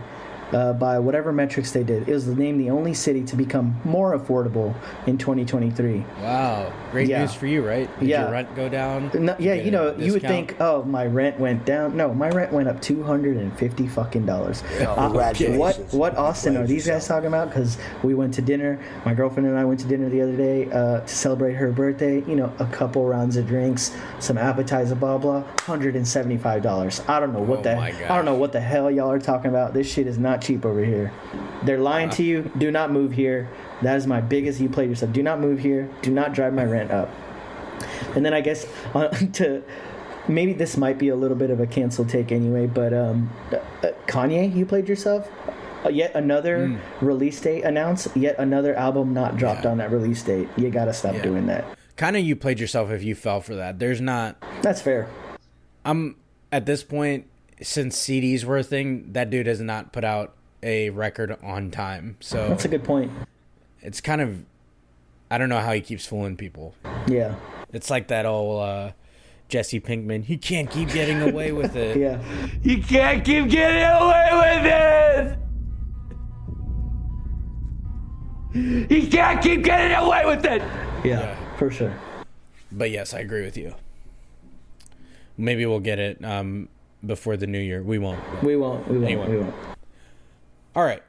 by whatever metrics they did. It was named the only city to become more affordable in 2023.
Wow. Great news for you, right? Did your rent go down?
No, you would think, oh, my rent went down. No, my rent went up $250 fucking dollars.
Congratulations.
What Austin are these guys talking about? Because we went to dinner. My girlfriend and I went to dinner the other day to celebrate her birthday. A couple rounds of drinks, some appetizer, blah blah. $175. I don't know what I don't know what the hell y'all are talking about. This shit is not cheap over here. They're lying to you. Do not move here. That is my biggest you played yourself. Do not move here. Do not drive my rent up. And then I guess maybe this might be a little bit of a cancel take anyway, but Kanye, you played yourself? Yet another release date announced, yet another album not dropped on that release date. You gotta stop doing that.
Kind of you played yourself if you fell for that. There's not...
That's fair.
I'm at this point, since CDs were a thing, that dude has not put out a record on time. So
that's a good point.
It's kind of... I don't know how he keeps fooling people.
Yeah.
It's like that old Jesse Pinkman. He can't keep getting away with it.
Yeah.
He can't keep getting away with it! He can't keep getting away with it!
Yeah, for sure.
But yes, I agree with you. Maybe we'll get it before the new year. We won't.
We won't.
All right.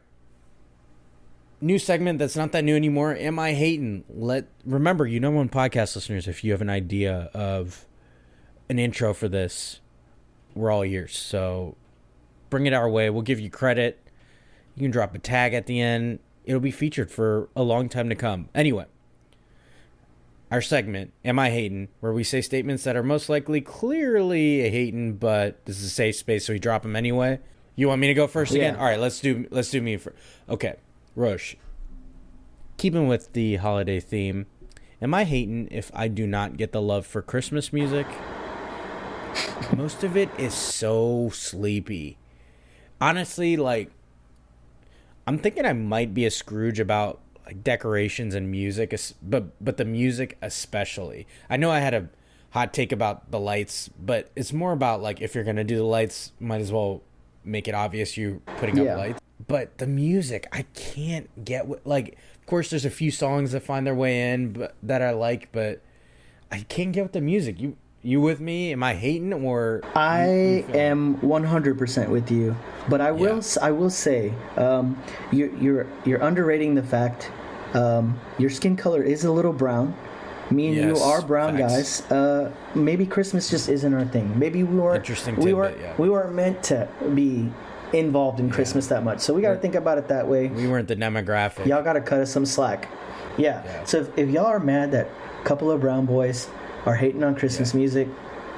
New segment that's not that new anymore. Am I hating? Remember, you number one podcast listeners, if you have an idea of an intro for this, we're all ears. So bring it our way. We'll give you credit. You can drop a tag at the end. It'll be featured for a long time to come. Anyway, our segment, Am I Hating?, where we say statements that are most likely clearly a hating, but this is a safe space, so we drop them anyway. You want me to go first again? All right, let's do me first. Okay, Rosh, keeping with the holiday theme, am I hating if I do not get the love for Christmas music? Most of it is so sleepy. Honestly, like, I'm thinking I might be a Scrooge about like decorations and music, but the music especially. I know I had a hot take about the lights, but it's more about like if you're gonna do the lights, might as well make it obvious you're putting up lights. But the music, I can't get like. Of course, there's a few songs that find their way in, but that I like, but I can't get with the music. You with me? Am I hating or?
I am 100% with you, but I will say you're underrating the fact your skin color is a little brown. Me and you are brown guys. Maybe Christmas just isn't our thing. Maybe we weren't meant to be involved in Christmas that much. So we got to think about it that way.
We weren't the demographic.
Y'all got to cut us some slack. Yeah. So if y'all are mad that a couple of brown boys are hating on Christmas music,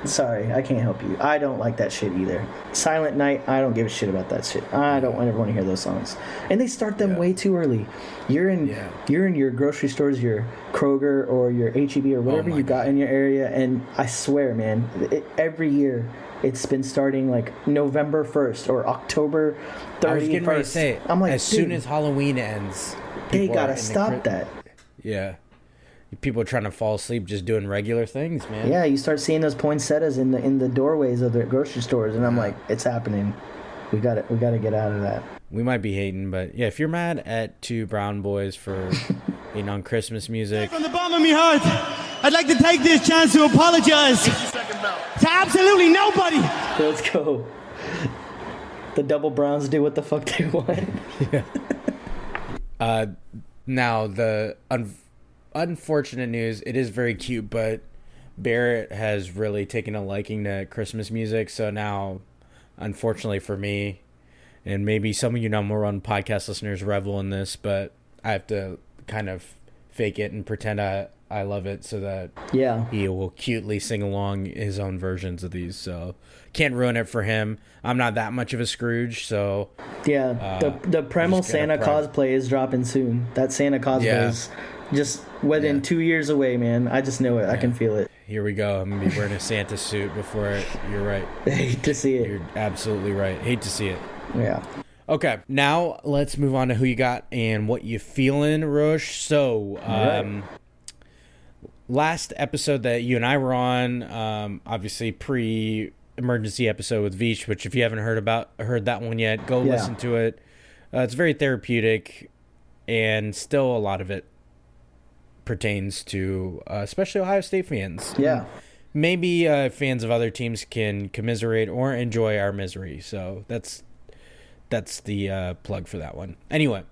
sorry, I can't help you. I don't like that shit either. Silent Night, I don't give a shit about that shit. I don't ever want to hear those songs. And they start them way too early. You're in your grocery stores, your Kroger or your HEB or whatever you got in your area, and I swear, man, every year it's been starting like November 1st or October 31st.
I was getting ready to say it.
I'm like,
as soon as Halloween ends,
they gotta stop that.
Yeah. People are trying to fall asleep just doing regular things, man.
Yeah, you start seeing those poinsettias in the doorways of the grocery stores, and I'm like, it's happening. We got to get out of that.
We might be hating, but yeah, if you're mad at two brown boys for hating on Christmas music,
from the bottom of my heart, I'd like to take this chance to apologize to absolutely nobody.
Let's go. The double browns do what the fuck they want.
Now the unfortunate news, it is very cute, but Barrett has really taken a liking to Christmas music, so now, unfortunately for me, and maybe some of you number one podcast listeners revel in this, but I have to kind of fake it and pretend I love it so that he will cutely sing along his own versions of these, so can't ruin it for him. I'm not that much of a Scrooge, so
the Premal Santa cosplay is dropping soon. That Santa cosplay is just within 2 years away, man. I just know it. I can feel it.
Here we go. I'm going to be wearing a Santa suit before you're right.
Hate to see it.
You're absolutely right. Hate to see it.
Yeah.
Okay. Now let's move on to who you got and what you feeling, Rosh. So, last episode that you and I were on, obviously pre-emergency episode with Vish, which if you haven't heard that one yet, go listen to it. It's very therapeutic, and still a lot of it pertains to especially Ohio State fans.
Yeah.
Maybe fans of other teams can commiserate or enjoy our misery. So that's the plug for that one. Anyway,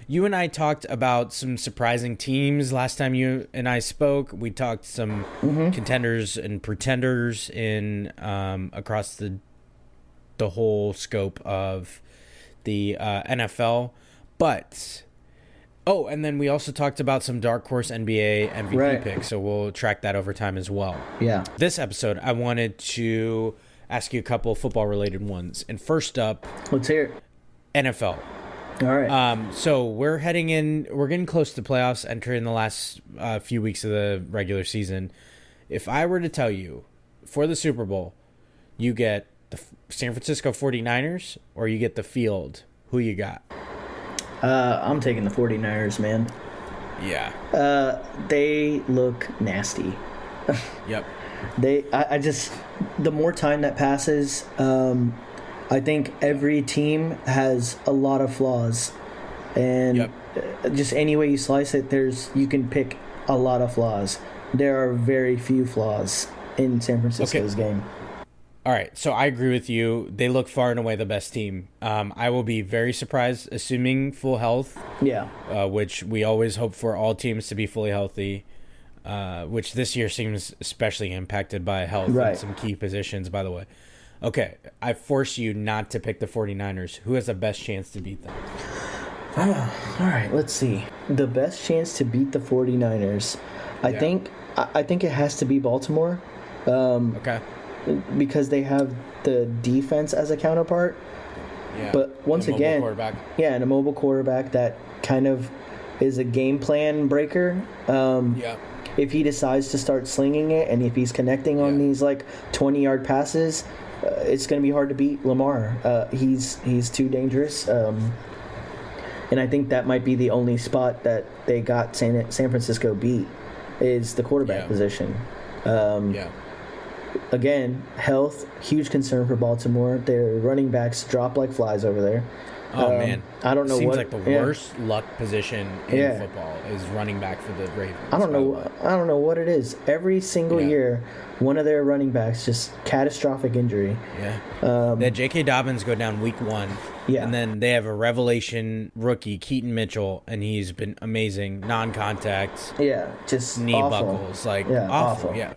you and I talked about some surprising teams last time you and I spoke. We talked some contenders and pretenders in across the whole scope of the NFL. But Oh, and then we also talked about some dark horse NBA MVP picks, so we'll track that over time as well.
Yeah.
This episode, I wanted to ask you a couple of football-related ones. And first up,
Let's hear it.
NFL.
All right.
So we're getting close to playoffs, entering the last few weeks of the regular season. If I were to tell you, for the Super Bowl, you get the San Francisco 49ers or you get the field, who you got?
I'm taking the 49ers, man.
Yeah.
They look nasty.
Yep.
I just, the more time that passes, I think every team has a lot of flaws, and just any way you slice it, you can pick a lot of flaws. There are very few flaws in San Francisco's game.
All right, so I agree with you. They look far and away the best team. I will be very surprised, assuming full health.
Yeah.
Which we always hope for all teams to be fully healthy. Which this year seems especially impacted by health in some key positions, by the way. Okay, I force you not to pick the 49ers. Who has the best chance to beat them?
All right, let's see. The best chance to beat the 49ers. I think it has to be Baltimore.
Okay.
Because they have the defense as a counterpart.
Yeah.
But once again, and a mobile quarterback that kind of is a game plan breaker. If he decides to start slinging it and if he's connecting on these like 20-yard passes, it's going to be hard to beat Lamar. He's too dangerous. And I think that might be the only spot that they got San Francisco beat is the quarterback position. Again, health, huge concern for Baltimore. Their running backs drop like flies over there.
Oh, man.
I don't know
Seems
what...
like the worst luck position in football is running back for the Ravens.
I don't know what it is. Every single year, one of their running backs just catastrophic injury.
Yeah. They had J.K. Dobbins go down week 1.
Yeah.
And then they have a revelation rookie, Keaton Mitchell, and he's been amazing. Non-contact.
Yeah, just
knee
awful.
buckles. Awful. Yeah.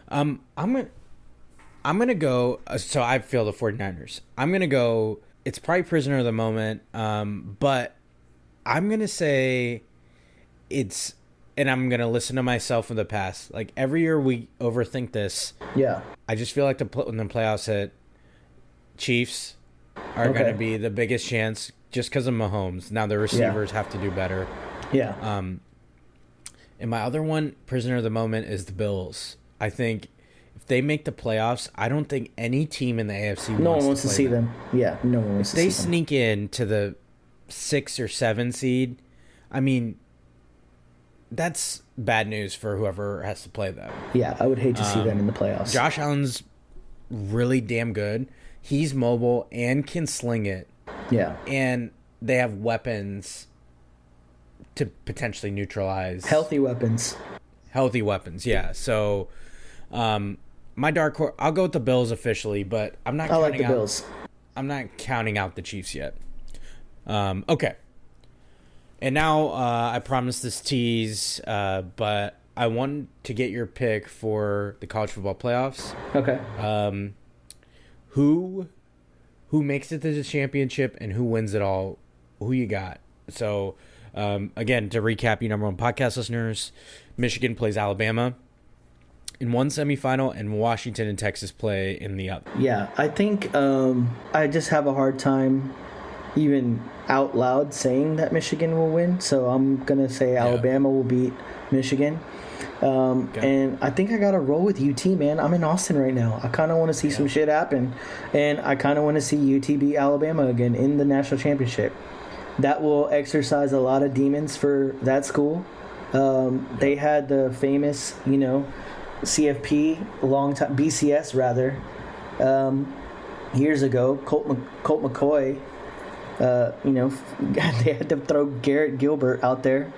I'm gonna go. So I feel the 49ers. I'm gonna go. It's probably prisoner of the moment. But I'm gonna say it's, and I'm gonna listen to myself in the past. Like every year we overthink this.
Yeah.
I just feel like when the playoffs hit, Chiefs are gonna be the biggest chance just because of Mahomes. Now the receivers have to do better.
Yeah.
And my other one, prisoner of the moment, is the Bills. I think if they make the playoffs, I don't think any team in the AFC
no one wants to see them. Yeah, no one wants to see them.
They sneak in to the 6 or 7 seed. I mean, that's bad news for whoever has to play them.
Yeah, I would hate to see them in the playoffs.
Josh Allen's really damn good. He's mobile and can sling it.
Yeah.
And they have weapons to potentially neutralize.
Healthy weapons,
yeah. So, my dark horse, I'll go with the Bills officially, but I'm not.
I like the Bills.
I'm not counting out the Chiefs yet. Okay. And now I promised this tease, but I want to get your pick for the college football playoffs.
Okay.
Who makes it to the championship and who wins it all? Who you got? So, again, to recap, you number one podcast listeners, Michigan plays Alabama in one semifinal, and Washington and Texas play in the other.
Yeah, I think I just have a hard time even out loud saying that Michigan will win, so I'm going to say Alabama will beat Michigan. And I think I got to roll with UT, man. I'm in Austin right now. I kind of want to see some shit happen, and I kind of want to see UT beat Alabama again in the national championship. That will exercise a lot of demons for that school. They had the famous, CFP, BCS rather, years ago. Colt McCoy, they had to throw Garrett Gilbert out there.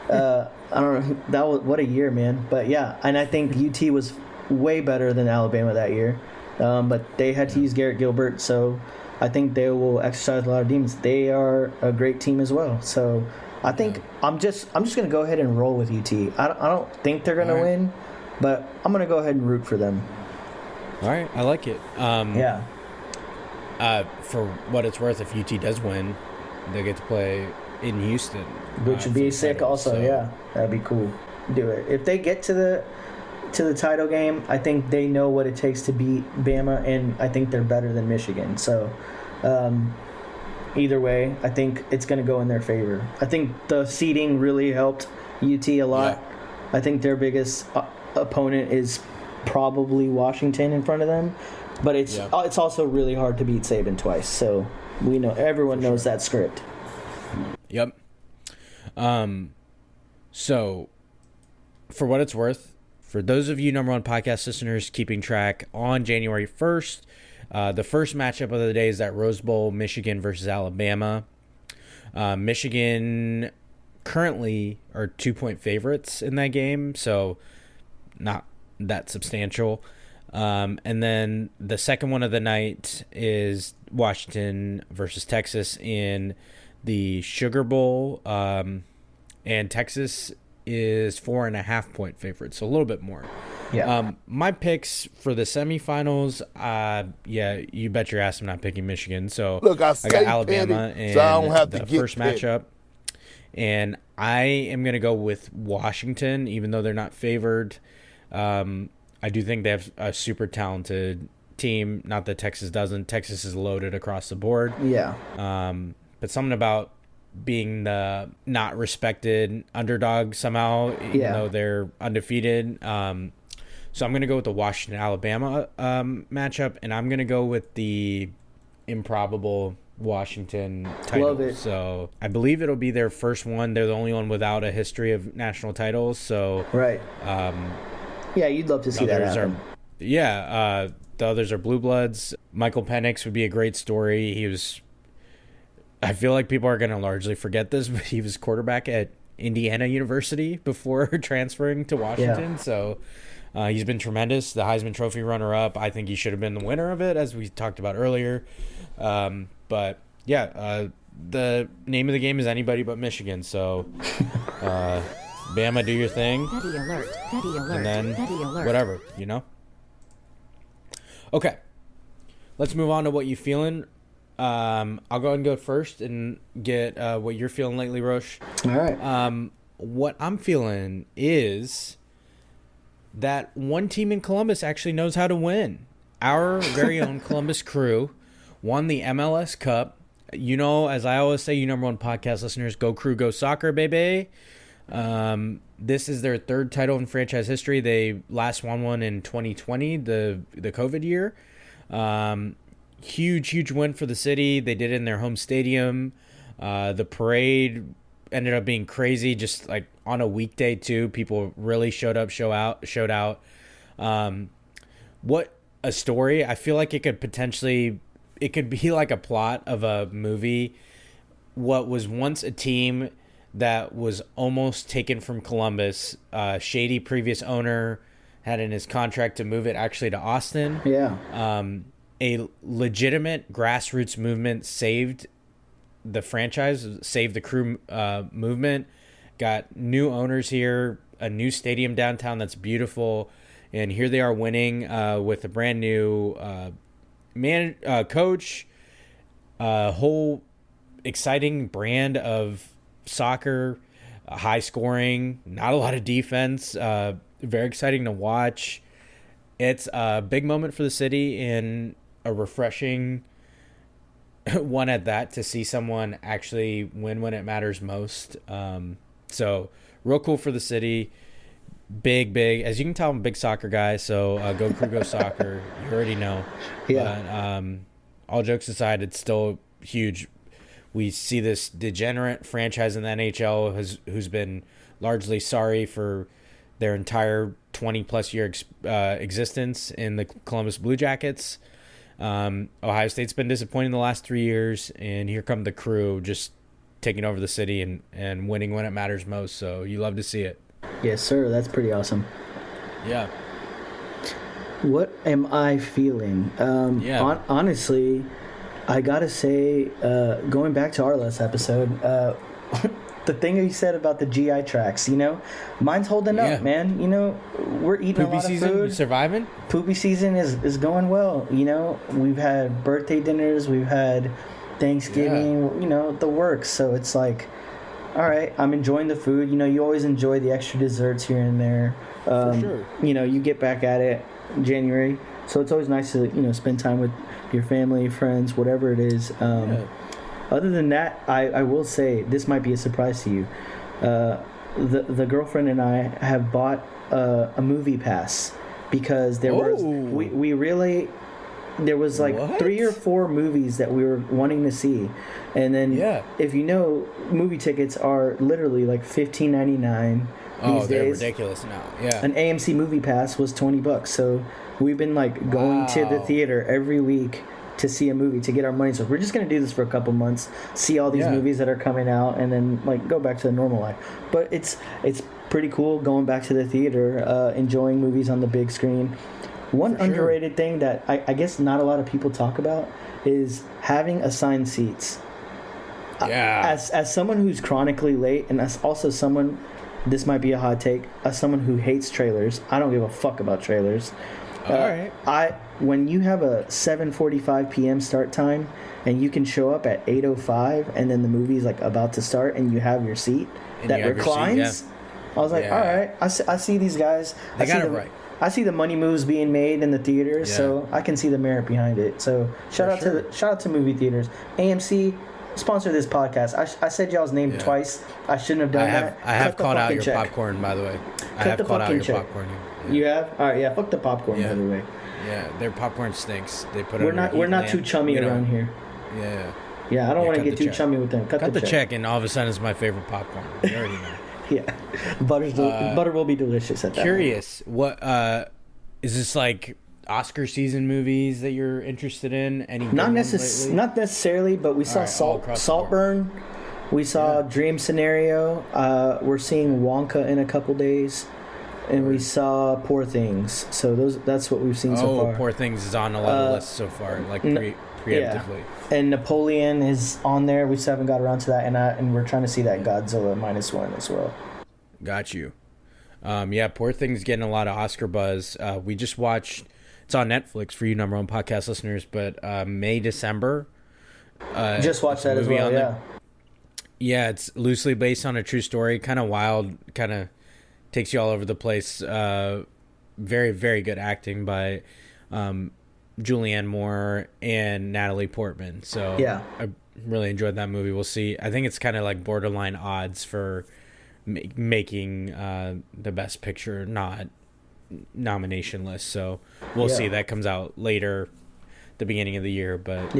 I don't know. That was what a year, man. But yeah, and I think UT was way better than Alabama that year. But they had to use Garrett Gilbert, so I think they will exercise a lot of demons. They are a great team as well. So I think I'm just gonna go ahead and roll with UT. I don't think they're gonna win, but I'm gonna go ahead and root for them.
All right, I like it.
Yeah.
For what it's worth, if UT does win, they get to play in Houston,
which would
for
be
the
sick.
title,
Also,
so-
yeah, that'd be cool. Do it if they get to the title game. I think they know what it takes to beat Bama, and I think they're better than Michigan. So, either way, I think it's going to go in their favor. I think the seeding really helped UT a lot.
Yeah.
I think their biggest opponent is probably Washington in front of them, but it's also really hard to beat Saban twice. So we know everyone knows that script.
Yep. So, for what it's worth, for those of you number one podcast listeners keeping track, on January 1st, the first matchup of the day is that Rose Bowl, Michigan versus Alabama. Michigan currently are 2-point favorites in that game, so not that substantial. And then the second one of the night is Washington versus Texas in the Sugar Bowl, and Texas is 4.5-point favorite, so a little bit more.
Yeah.
My picks for the semifinals, you bet your ass I'm not picking Michigan. So
Look, I
got Alabama
petty,
in
so I don't have to
the
get
first
petty.
matchup, and I am going to go with Washington, even though they're not favored. I do think they have a super talented team. Not that Texas doesn't. Texas is loaded across the board.
Yeah.
But something about being the not respected underdog somehow, even though they're undefeated. So I'm going to go with the Washington-Alabama matchup, and I'm going to go with the improbable Washington title.
Love it.
So I believe it'll be their first one. They're the only one without a history of national titles. So
Right. Yeah, you'd love to see that happen.
The others are Blue Bloods. Michael Penix would be a great story. I feel like people are going to largely forget this, but he was quarterback at Indiana University before transferring to Washington.
Yeah.
So he's been tremendous. The Heisman Trophy runner-up. I think he should have been the winner of it, as we talked about earlier. But the name of the game is anybody but Michigan. So Bama, do your thing.
Petty alert. Petty alert.
And then
Petty alert.
whatever, Okay, let's move on to what you feeling. I'll go ahead and go first and get what you're feeling lately, Roche.
All right.
What I'm feeling is that one team in Columbus actually knows how to win. Our very own Columbus Crew won the MLS Cup. You know, as I always say, you number one podcast listeners, go Crew, go soccer, baby. This is their third title in franchise history. They last won one in 2020, the COVID year. Huge win for the city. They did it in their home stadium. The parade ended up being crazy, just like on a weekday too. People really showed out. What a story. I feel like it could be like a plot of a movie. What was once a team that was almost taken from Columbus. Shady previous owner had in his contract to move it actually to Austin.
Yeah.
A legitimate grassroots movement saved the franchise, saved the Crew movement, got new owners here, a new stadium downtown that's beautiful, and here they are winning with a brand new coach, a whole exciting brand of soccer, high scoring, not a lot of defense, very exciting to watch. It's a big moment for the city and a refreshing one at that, to see someone actually win when it matters most. So real cool for the city. Big, as you can tell, I'm a big soccer guy, so go Crew, go soccer. You already know.
Yeah.
But, all jokes aside, it's still huge. We see this degenerate franchise in the NHL who's been largely sorry for their entire 20-plus year existence in the Columbus Blue Jackets. Ohio State's been disappointing the last 3 years, and here come the Crew just taking over the city and winning when it matters most. So you love to see it.
Yes, sir. That's pretty awesome.
Yeah.
What am I feeling? Honestly, I gotta say, going back to our last episode, the thing you said about the GI tracks, mine's holding up, man. We're eating
Poopy
a lot
season,
of food.
you surviving?
Poopy season is going well. We've had birthday dinners, we've had Thanksgiving, the works. So it's like, all right, I'm enjoying the food. You know, you always enjoy the extra desserts here and there.
For sure.
You know, you get back at it in January, so it's always nice to, you know, spend time with your family, friends, whatever it is. Other than that, I will say this might be a surprise to you. The girlfriend and I have bought a movie pass because there was like 3 or 4 movies that we were wanting to see, and then if you know, movie tickets are literally like $15.99 these
they're
days.
ridiculous now. Yeah,
An AMC movie pass was $20, so we've been like going to the theater every week to see a movie to get our money. So we're just gonna do this for a couple months, see all these movies that are coming out, and then like go back to the normal life. But it's pretty cool going back to the theater, enjoying movies on the big screen. One underrated thing that I guess not a lot of people talk about is having assigned seats.
Yeah.
As someone who's chronically late, and as also someone, this might be a hot take, as someone who hates trailers, I don't give a fuck about trailers.
All right.
When you have a 7:45 p.m. start time and you can show up at 8:05 and then the movie's like about to start and you have your seat that reclines, I was like, all right, I see these guys.
They got it right.
I see the money moves being made in the theaters, so I can see the merit behind it. So shout out to movie theaters. AMC, sponsor this podcast. I said y'all's name twice. I shouldn't have done that.
I have called out your popcorn, by the way. I have called out your popcorn.
Yeah. You have? All right, fuck the popcorn, by the way.
Yeah, their popcorn stinks. They put
we're not too chummy around here.
Yeah.
Yeah, I don't want to get too chummy with them.
Cut the check, and all of a sudden it's my favorite popcorn. You already know.
Yeah, butter will be delicious at that.
Curious, what is this like Oscar season movies that you're interested in? Any
not necessarily, but we saw Saltburn. We saw Dream Scenario. We're seeing Wonka in a couple days, and we saw Poor Things. So that's what we've seen so far.
Poor Things is on a lot of lists so far, like preemptively.
Yeah. And Napoleon is on there. We still haven't got around to that, and we're trying to see that Godzilla -1 as well.
Got you. Poor Things getting a lot of Oscar buzz. We just watched. It's on Netflix for you number one podcast listeners, but December.
Just watched that as well. Yeah.
Yeah, it's loosely based on a true story. Kind of wild. Kind of takes you all over the place. Very, very good acting by Julianne Moore and Natalie Portman. So
yeah,
I really enjoyed that movie. We'll see. I think it's kind of like borderline odds for making the Best Picture nomination list. So we'll see. That comes out later, the beginning of the year. But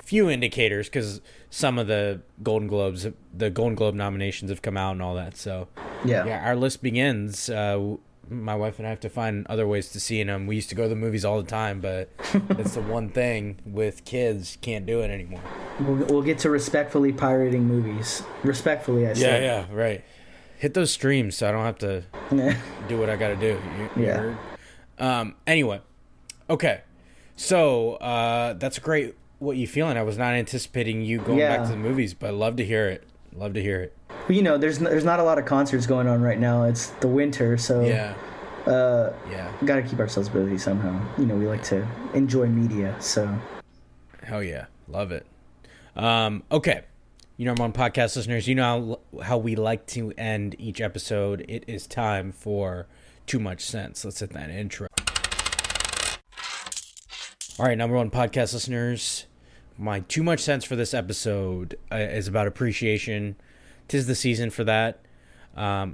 few indicators because some of the Golden Globe nominations have come out and all that. So our list begins. My wife and I have to find other ways to see them. We used to go to the movies all the time, but it's the one thing with kids, can't do it anymore.
We'll get to respectfully pirating movies. Respectfully, I say.
Yeah, right. Hit those streams so I don't have to do what I got to do. You heard? Anyway, okay. So that's great. What you feeling? I was not anticipating you going back to the movies, but love to hear it.
Well, you know, there's not a lot of concerts going on right now. It's the winter, so got to keep ourselves busy somehow. You know, we like to enjoy media, so.
Hell yeah, love it. Okay, you know, I'm on podcast listeners. You know how we like to end each episode. It is time for Too Much Sense. Let's hit that intro. All right, number one podcast listeners. My Too Much Sense for this episode is about appreciation. 'Tis the season for that. A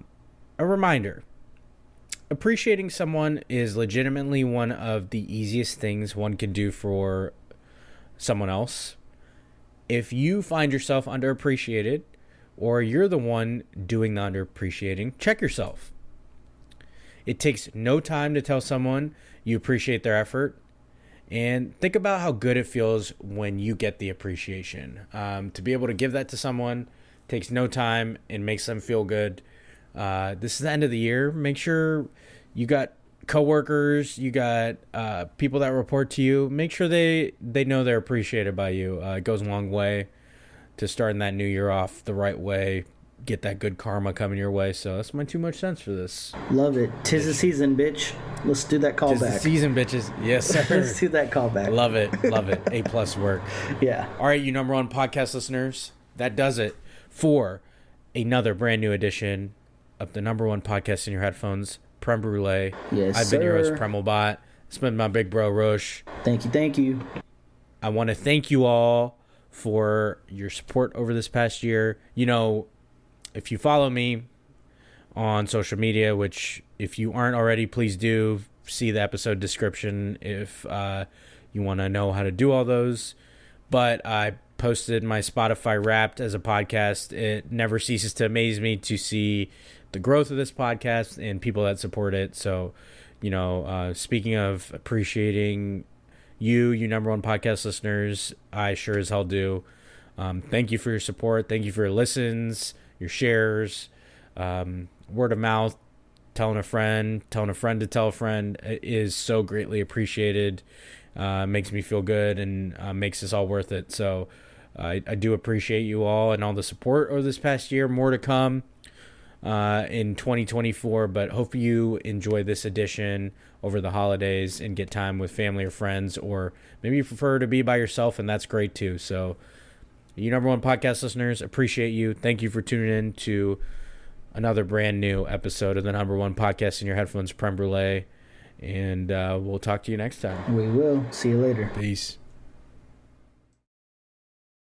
reminder. Appreciating someone is legitimately one of the easiest things one can do for someone else. If you find yourself underappreciated or you're the one doing the underappreciating, check yourself. It takes no time to tell someone you appreciate their effort. And think about how good it feels when you get the appreciation. To be able to give that to someone takes no time and makes them feel good. This is the end of the year. Make sure you got coworkers, you got people that report to you. Make sure they know they're appreciated by you. It goes a long way to starting that new year off the right way. Get that good karma coming your way. So that's my Too Much Sense for this.
Love it. 'Tis the season, bitch. Let's do that callback.
'Tis the season, bitches. Yes, sir.
Let's do that callback.
Love it. A+ work.
Yeah.
All right, you number one podcast listeners. That does it for another brand new edition of the number one podcast in your headphones, Prem Brulee.
Yes,
I've been your host,
sir.
Premal Bhatt. It's been my big bro, Rosh.
Thank you.
I want to thank you all for your support over this past year. You know, if you follow me on social media, which if you aren't already, please do see the episode description if you want to know how to do all those. But I posted my Spotify Wrapped as a podcast. It never ceases to amaze me to see the growth of this podcast and people that support it. So, you know, speaking of appreciating you number one podcast listeners, I sure as hell do. Thank you for your support. Thank you for your listens, your shares, word of mouth, telling a friend to tell a friend. It is so greatly appreciated. Makes me feel good and makes this all worth it. So I do appreciate you all and all the support over this past year. More to come in 2024, but hope you enjoy this edition over the holidays and get time with family or friends, or maybe you prefer to be by yourself, and that's great too. So you number one podcast listeners, appreciate you. Thank you for tuning in to another brand new episode of the number one podcast in your headphones, Prem Brulee, and we'll talk to you next time.
We will. See you later.
Peace.